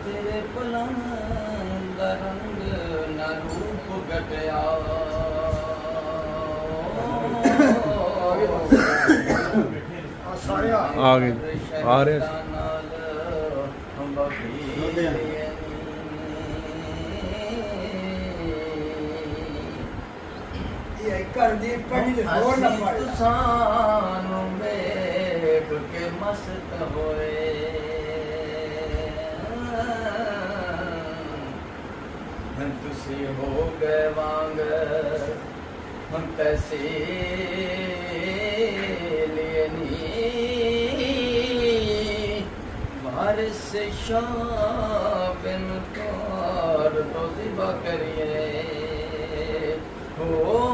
तेरे पलंग दा रंग ना रूप घटिया आ गए आ रहे तुसानू देख के मस्त होए तुसी हो गए वांग हम तैसे लिए बारिश से शाबिन कार तो ज़िबा करिए हो